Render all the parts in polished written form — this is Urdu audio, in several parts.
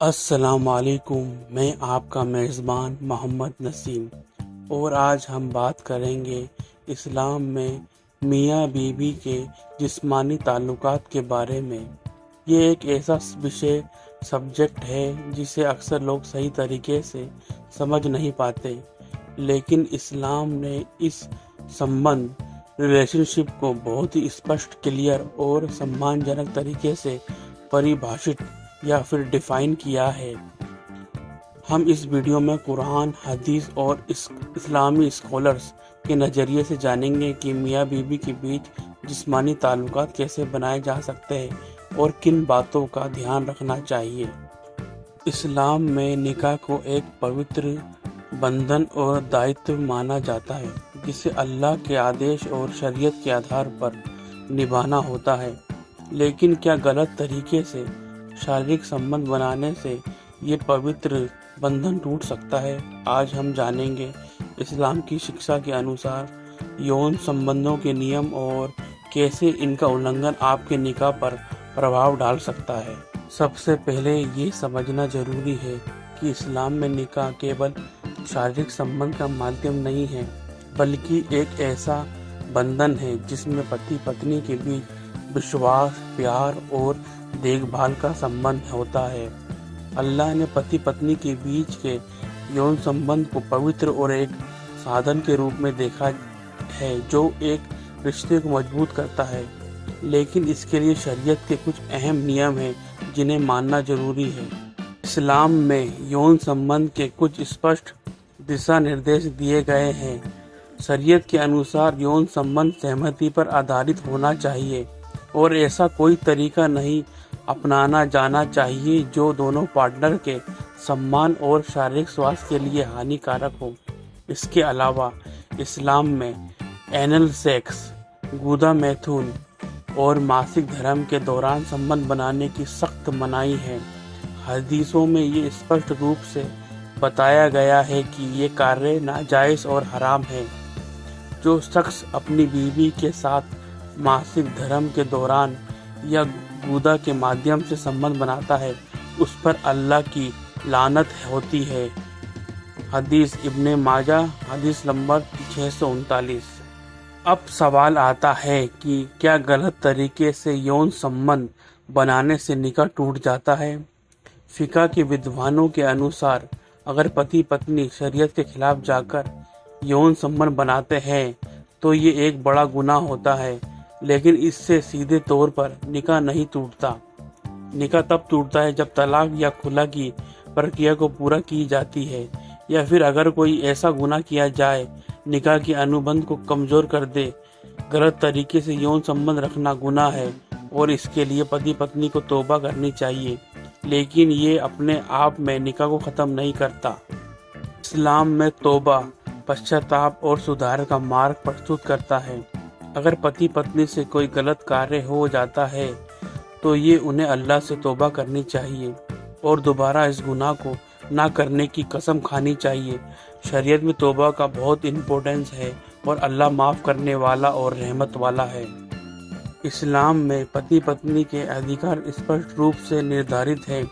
السلام علیکم، میں آپ کا میزبان محمد نسیم، اور آج ہم بات کریں گے اسلام میں میاں بیوی کے جسمانی تعلقات کے بارے میں۔ یہ ایک ایسا سبجیکٹ ہے جسے اکثر لوگ صحیح طریقے سے سمجھ نہیں پاتے، لیکن اسلام نے اس ریلیشن شپ کو بہت ہی اسپشٹ، کلیئر اور سمان جنک طریقے سے پریبھاشت یا پھر ڈیفائن کیا ہے۔ ہم اس ویڈیو میں قرآن، حدیث اور اسلامی اسکالرز کے نظریے سے جانیں گے کہ میاں بیوی کے بیچ جسمانی تعلقات کیسے بنائے جا سکتے ہیں اور کن باتوں کا دھیان رکھنا چاہیے۔ اسلام میں نکاح کو ایک پوتر بندھن اور دائتو مانا جاتا ہے جسے اللہ کے آدیش اور شریعت کے آدھار پر نبھانا ہوتا ہے۔ لیکن کیا غلط طریقے سے شاریرک سمبند بنانے سے یہ پوتر بندھن ٹوٹ سکتا ہے؟ آج ہم جانیں گے اسلام کی شکشا کے انوسار یون سمبندوں کے نیم اور کیسے ان کا النگھن آپ کے نکاح پر پربھاؤ ڈال سکتا ہے۔ سب سے پہلے یہ سمجھنا ضروری ہے کہ اسلام میں نکاح کیول شاریرک سمبند کا مادھیم نہیں ہے، بلکہ ایک ایسا بندھن ہے جس میں پتی پتنی کے بیچ وشواس، پیار اور دیکھ بھال کا سمبند ہوتا ہے۔ اللہ نے پتی پتنی کے بیچ کے یون سمبند کو پوتر اور ایک سادھن کے روپ میں دیکھا ہے جو ایک رشتے کو مضبوط کرتا ہے، لیکن اس کے لیے شریعت کے کچھ اہم نیم ہیں جنہیں ماننا ضروری ہے۔ اسلام میں یون سمبند کے کچھ اسپشٹ دشا نردیش دیے گئے ہیں۔ شریعت کے انوسار یون سمبند سہمتی پر آدھارت ہونا چاہیے اور ایسا کوئی طریقہ نہیں اپنانا جانا چاہیے جو دونوں پارٹنر کے سمان اور شاریرک سواستھ کے لیے ہانی کارک ہو۔ اس کے علاوہ اسلام میں اینل سیکس، گودا میتھون اور ماسک دھرم کے دوران سمبند بنانے کی سخت مناہی ہے۔ حدیثوں میں یہ اسپشٹ روپ سے بتایا گیا ہے کہ یہ کاریہ ناجائز اور حرام ہے۔ جو شخص اپنی بیوی کے ساتھ ماسک دھرم کے دوران یا گودا کے مادھیم سے سمبند بناتا ہے اس پر اللہ کی لعنت ہوتی ہے۔ حدیث ابن ماجہ، حدیث نمبر 639۔ اب سوال آتا ہے کہ کیا غلط طریقے سے یون سمبند بنانے سے نکاح ٹوٹ جاتا ہے؟ فقہ کے ودوانوں کے انوسار اگر پتی پتنی شریعت کے خلاف جا کر یون سمبند بناتے ہیں تو یہ ایک بڑا گناہ ہوتا ہے، لیکن اس سے سیدھے طور پر نکاح نہیں ٹوٹتا۔ نکاح تب ٹوٹتا ہے جب طلاق یا خلا کی پرکریا کو پورا کی جاتی ہے، یا پھر اگر کوئی ایسا گناہ کیا جائے نکاح کے انوبندھ کو کمزور کر دے۔ غلط طریقے سے یون سمبند رکھنا گناہ ہے اور اس کے لیے پتی پتنی کو توبہ کرنی چاہیے، لیکن یہ اپنے آپ میں نکاح کو ختم نہیں کرتا۔ اسلام میں توبہ، پشچاتاپ اور سدھار کا مارگ پرستت کرتا ہے۔ اگر پتی پتنی سے کوئی غلط کاریہ ہو جاتا ہے تو یہ انہیں اللہ سے توبہ کرنی چاہیے اور دوبارہ اس گناہ کو نہ کرنے کی قسم کھانی چاہیے۔ شریعت میں توبہ کا بہت امپورٹنس ہے اور اللہ معاف کرنے والا اور رحمت والا ہے۔ اسلام میں پتی پتنی کے ادھیکار اسپشٹ روپ سے نردھارت ہیں۔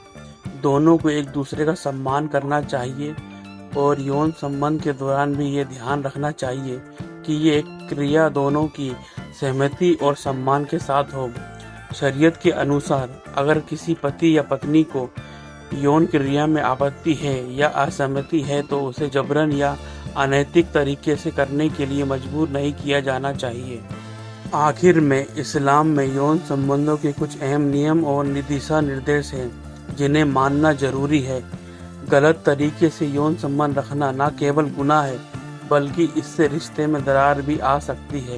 دونوں کو ایک دوسرے کا سمان کرنا چاہیے اور یون سمبند کے دوران بھی یہ دھیان رکھنا چاہیے کہ یہ ایک کریا دونوں کی سہمتی اور سمان کے ساتھ ہو۔ شریعت کے انوسار اگر کسی پتی یا پتنی کو یون کریا میں آپتی ہے یا اسہمتی ہے تو اسے جبراً یا انیتک طریقے سے کرنے کے لیے مجبور نہیں کیا جانا چاہیے۔ آخر میں اسلام میں یون سمبندوں کے کچھ اہم نیم اور دشا نردیش ہیں جنہیں ماننا ضروری ہے۔ غلط طریقے سے یون سمبند رکھنا نہ کیول گناہ ہے بلکہ اس سے رشتے میں درار بھی آ سکتی ہے۔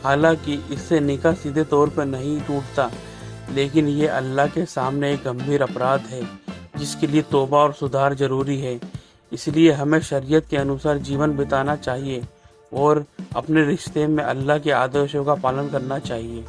حالانکہ اس سے نکاح سیدھے طور پر نہیں ٹوٹتا، لیکن یہ اللہ کے سامنے ایک گمبھیر اپرادھ ہے جس کے لیے توبہ اور سدھار ضروری ہے۔ اس لیے ہمیں شریعت کے انوسار جیون بتانا چاہیے اور اپنے رشتے میں اللہ کے آدیشوں کا پالن کرنا چاہیے۔